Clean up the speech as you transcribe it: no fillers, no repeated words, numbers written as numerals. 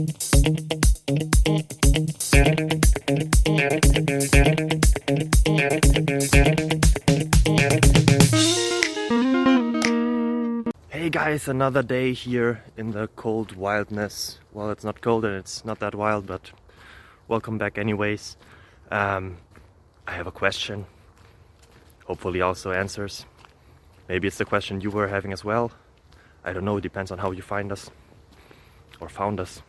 Hey guys, another day here in the cold wildness. Well, it's not cold and it's not that wild, but welcome back anyways. I have a question, hopefully also answers. Maybe it's the question you were having as well. I don't know, it depends on how you find us or found us.